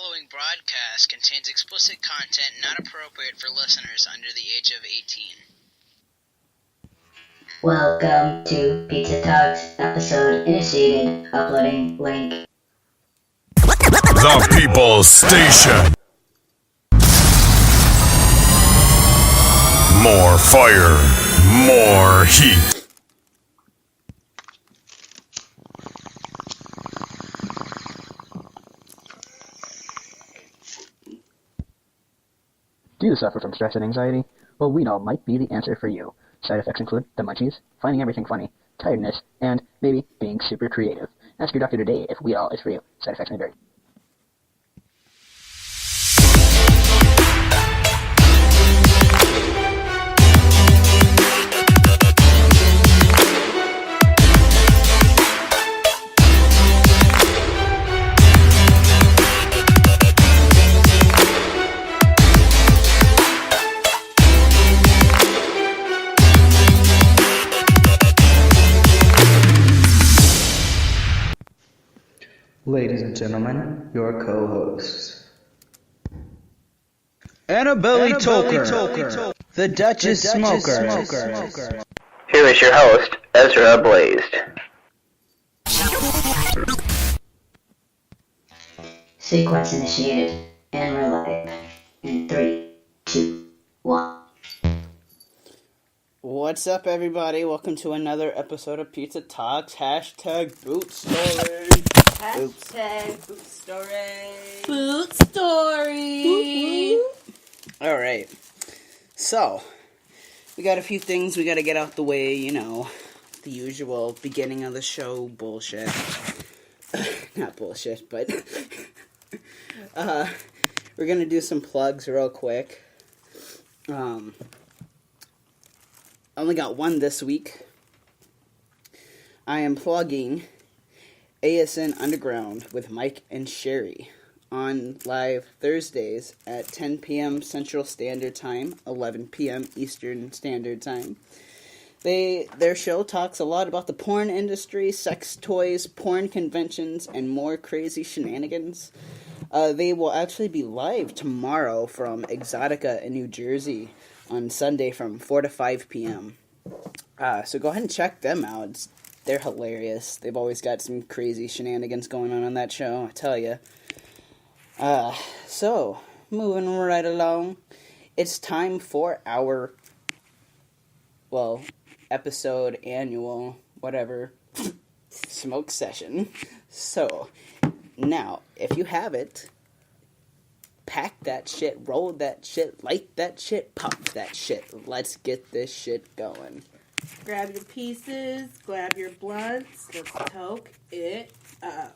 following broadcast contains explicit content not appropriate for listeners under the age of 18. Welcome to Pizza Talks, episode initiated, uploading link. The People's Station. More fire, more heat. Do you suffer from stress and anxiety? Well, we know might be the answer for you. Side effects include the munchies, finding everything funny, tiredness, and maybe being super creative. Ask your doctor today if weed all is for you. Side effects may vary. Ladies and gentlemen, your co-hosts. Annabelle Toker, the Duchess Smoker. Here is your host, Ezra Blazed. Sequence initiated, and we're live. In 3, 2, 1. What's up, everybody? Welcome to another episode of Pizza Talks. Hashtag Boot Story. Hashtag Boot Story. Boot Story. Alright. So, we got a few things we gotta get out the way, you know. The usual beginning of the show bullshit. Not bullshit, but... we're gonna do some plugs real quick. Only got one this week. I am plugging ASN Underground with Mike and Sherry on live Thursdays at 10 p.m. Central Standard Time, 11 p.m. Eastern Standard Time. Their show talks a lot about the porn industry, sex toys, porn conventions, and more crazy shenanigans. They will actually be live tomorrow from Exotica in New Jersey on Sunday from 4 to 5 p.m. So go ahead and check them out. They're hilarious. They've always got some crazy shenanigans going on that show, I tell you. So, moving right along, it's time for our, episode, annual, whatever, smoke session. So, now, if you have it, pack that shit, roll that shit, light that shit, pop that shit. Let's get this shit going. Grab your pieces, grab your blunts, let's toke it up.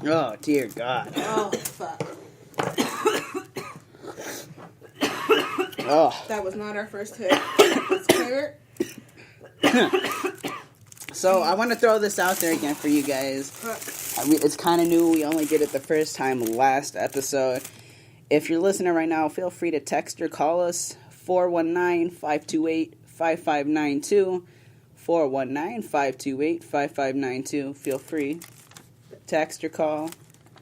Oh, dear God. Oh, fuck. Oh. That was not our first hit. Let's clear it. So, I want to throw this out there again for you guys. I mean, it's kind of new. We only did it the first time last episode. If you're listening right now, feel free to text or call us 419-528-5592. 419-528-5592. Feel free. Text or call.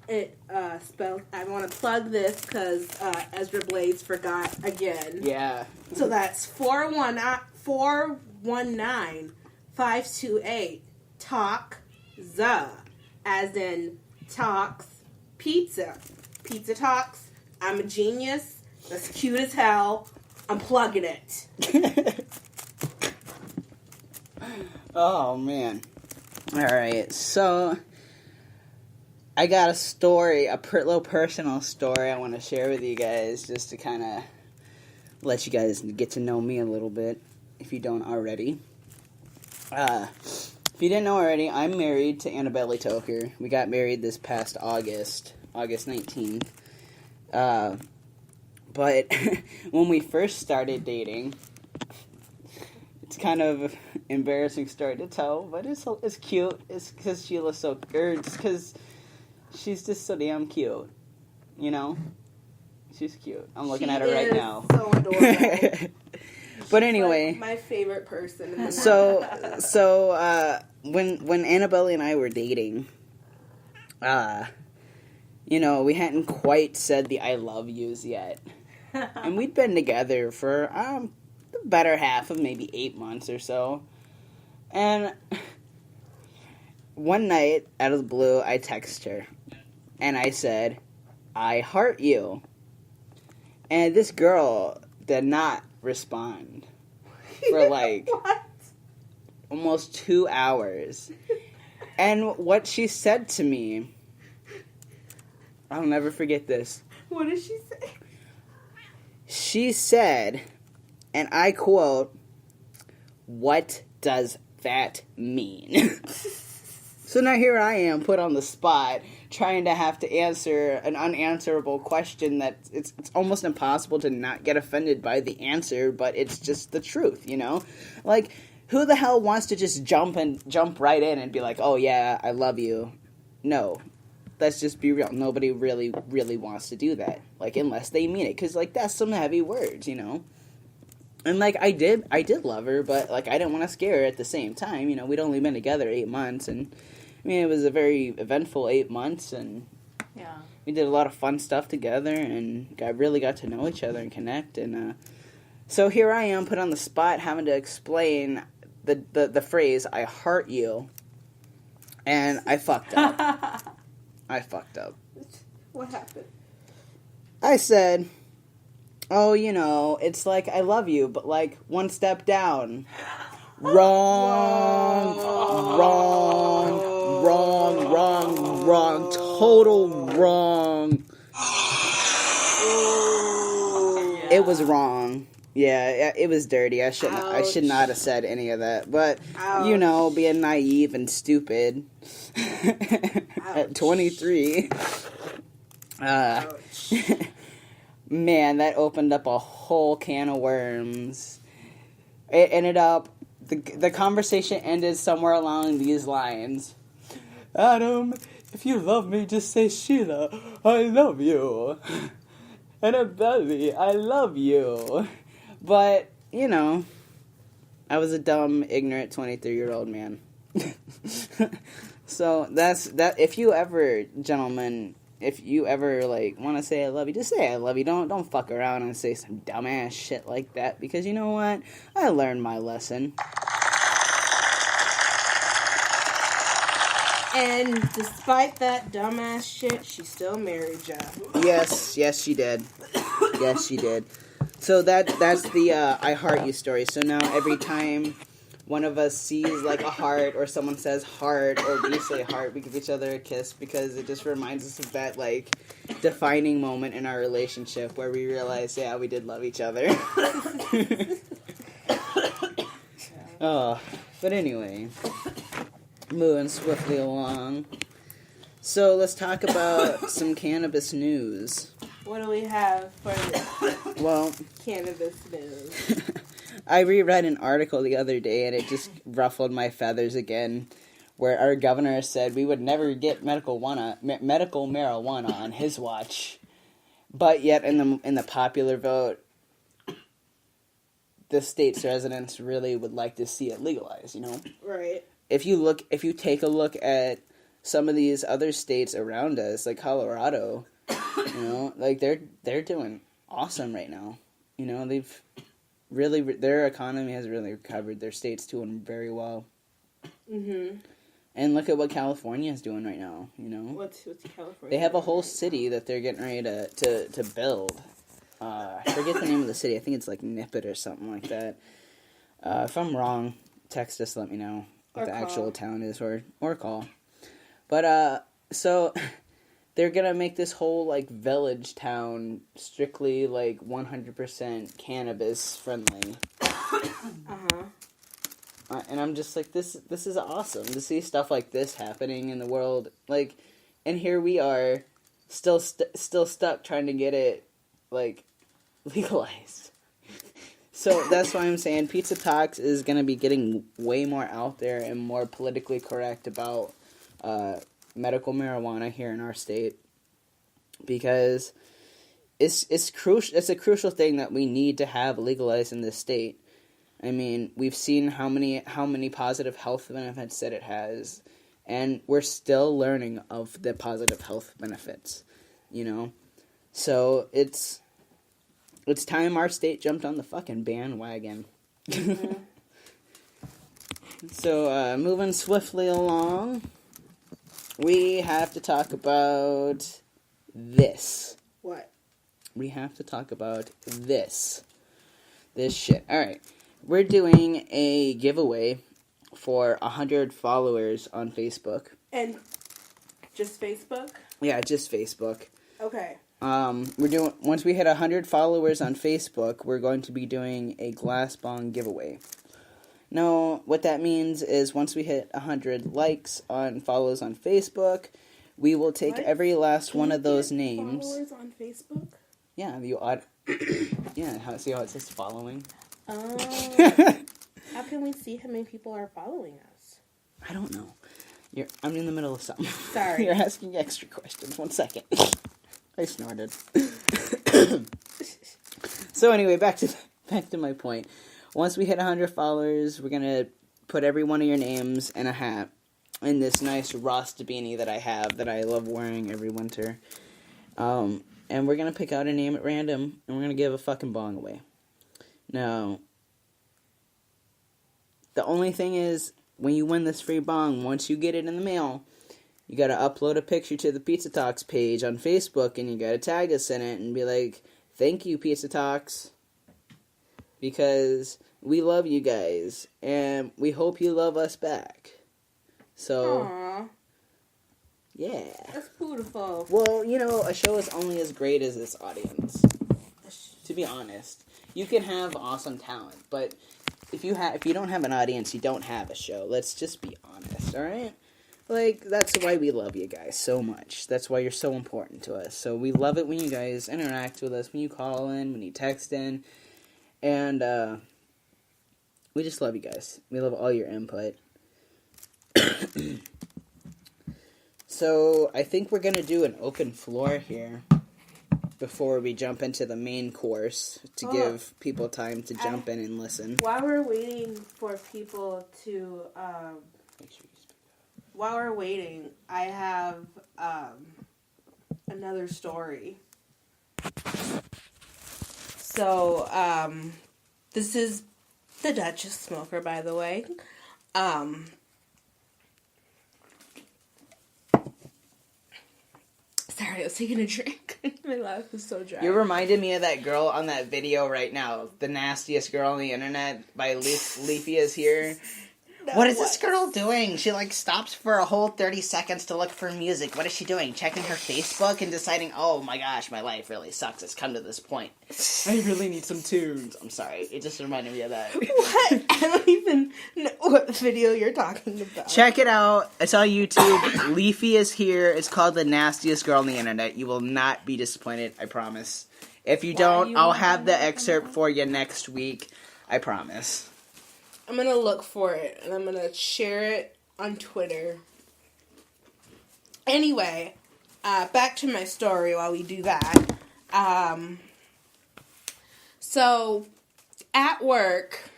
It spells. I want to plug this because Ezra Blades forgot again. Yeah. So that's 419-528 talk za, as in talks pizza. Pizza Talks. I'm a genius. That's cute as hell. I'm plugging it. Oh, man. Alright, so I got a story, a little personal story I want to share with you guys, just to kind of let you guys get to know me a little bit, if you don't already. If you didn't know already, I'm married to Annabelle Toker. We got married this past August 19th. But when we first started dating, it's kind of embarrassing story to tell, but it's cute. It's because she was so, it's because She's just so damn cute. You know? She's cute. I'm looking She at her right is now. so adorable. But anyway. Like my favorite person. In the So, when Annabelle and I were dating, you know, we hadn't quite said the I love yous yet. And we'd been together for, the better half of maybe 8 months or so. And one night, out of the blue, I text her. And I said, I heart you. And this girl did not respond for like What? almost 2 hours. And what she said to me, I'll never forget this. What did she say? She said, and I quote, "What does that mean?" So now here I am, put on the spot, trying to have to answer an unanswerable question that it's almost impossible to not get offended by the answer, but it's just the truth, you know? Like, who the hell wants to just jump right in and be like, oh yeah, I love you? No. Let's just be real. Nobody really, really wants to do that. Like, unless they mean it. Because, like, that's some heavy words, you know? And, like, I did love her, but, like, I didn't want to scare her at the same time. You know, we'd only been together 8 months, and, I mean, it was a very eventful 8 months, and Yeah. we did a lot of fun stuff together, and really got to know each other and connect, and, so here I am, put on the spot, having to explain the phrase, I heart you, and I fucked up. I fucked up. What happened? I said, oh, you know, it's like I love you, but like 1 step down. Wrong. Total wrong. It was wrong. Yeah, it was dirty. I should not have said any of that. But, you know, being naive and stupid at 23. Man, that opened up a whole can of worms. It ended up, the conversation ended somewhere along these lines. Adam, if you love me, just say, Sheila, I love you. Annabelle, I love you. But, you know, I was a dumb, ignorant 23-year-old man. So that's that. If you ever, gentlemen, if you ever like want to say I love you, just say I love you. Don't fuck around and say some dumbass shit like that, because you know what? I learned my lesson. And despite that dumbass shit, she still married ya. Yes, she did. Yes, she did. So that's the I heart you story. So now every time one of us sees like a heart, or someone says heart, or we say heart, we give each other a kiss, because it just reminds us of that like defining moment in our relationship where we realize, yeah, we did love each other. Oh, but anyway, moving swiftly along. So let's talk about some cannabis news. What do we have for this Well, cannabis news? I reread an article the other day, and it just ruffled my feathers again, where our governor said we would never get medical marijuana on his watch, but yet in the popular vote, the state's residents really would like to see it legalized. You know, Right. if you take a look at some of these other states around us, like Colorado, you know, like they're doing awesome right now. You know, they've really, their economy has really recovered. Their state's doing very well. Mm-hmm. And look at what California is doing right now, you know. What's California? They have a whole city that they're getting ready to build. I forget the name of the city. I think it's like Nippet or something like that. If I'm wrong, text us, let me know what the actual town is, or call. But, so they're gonna make this whole, like, village town strictly, like, 100% cannabis friendly. Uh-huh. And I'm just like, this is awesome to see stuff like this happening in the world. Like, and here we are, still stuck trying to get it, like, legalized. So that's why I'm saying Pizza Talks is going to be getting way more out there and more politically correct about medical marijuana here in our state, because it's crucial. It's a crucial thing that we need to have legalized in this state. I mean, we've seen how many positive health benefits that it has, and we're still learning of the positive health benefits, you know? So it's time our state jumped on the fucking bandwagon. Mm-hmm. So, moving swiftly along, we have to talk about this. What? We have to talk about this. This shit. Alright. We're doing a giveaway for 100 followers on Facebook. And just Facebook? Yeah, just Facebook. Okay. Once we hit 100 followers on Facebook, we're going to be doing a glass bong giveaway. Now, what that means is once we hit 100 likes on follows on Facebook, we will take every last one of those names. Followers on Facebook? Yeah, see how it says following? Oh. How can we see how many people are following us? I don't know. I'm in the middle of something. Sorry. You're asking extra questions. 1 second. I snorted. So anyway, back to my point. Once we hit 100 followers, we're gonna put every one of your names in a hat, in this nice Rasta beanie that I have that I love wearing every winter. And we're gonna pick out a name at random, and we're gonna give a fucking bong away. Now, the only thing is, when you win this free bong, once you get it in the mail, you gotta upload a picture to the Pizza Talks page on Facebook, and you gotta tag us in it and be like, "Thank you, Pizza Talks," because we love you guys, and we hope you love us back. So, aww, yeah. that's beautiful. Well, you know, a show is only as great as its audience. To be honest, you can have awesome talent, but if you don't have an audience, you don't have a show. Let's just be honest, all right? Like, that's why we love you guys so much. That's why you're so important to us. So we love it when you guys interact with us, when you call in, when you text in, and we just love you guys. We love all your input. So I think we're gonna do an open floor here before we jump into the main course to give people time to jump in and listen. While we're waiting for people to, while we're waiting, I have another story. So, this is the Duchess Smoker, by the way. Sorry, I was taking a drink. My mouth is so dry. You reminded me of that girl on that video right now. The nastiest girl on the internet by Leafy is here. What is this girl doing? She, stops for a whole 30 seconds to look for music. What is she doing? Checking her Facebook and deciding, oh my gosh, my life really sucks. It's come to this point. I really need some tunes. I'm sorry. It just reminded me of that. What? I don't even know what video you're talking about. Check it out. It's on YouTube. Leafy is here. It's called The Nastiest Girl on the Internet. You will not be disappointed. I promise. If you don't, I'll have the excerpt for you next week. I promise. I'm going to look for it, and I'm going to share it on Twitter. Anyway, back to my story while we do that. So, at work,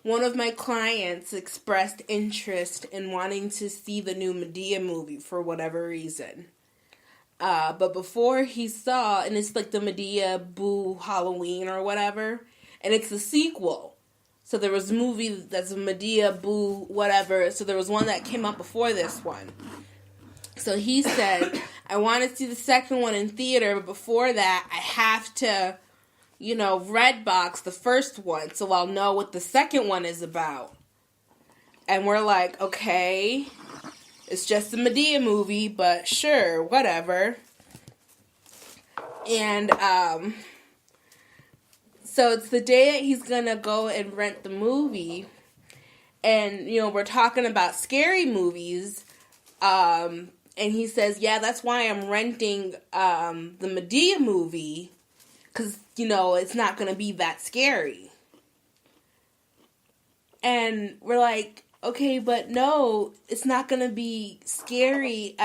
one of my clients expressed interest in wanting to see the new Madea movie for whatever reason. But before he saw, and it's like the Madea Boo Halloween or whatever, and it's a sequel. So there was a movie that's a Madea Boo whatever, so there was one that came out before this one. So he said, I want to see the second one in theater, but before that, I have to, Redbox the first one, so I'll know what the second one is about. And we're like, okay, it's just a Madea movie, but sure, whatever. And, so it's the day that he's gonna go and rent the movie, and, we're talking about scary movies, and he says, yeah, that's why I'm renting, the Madea movie, because, it's not gonna be that scary. And we're like, okay, but no, it's not gonna be scary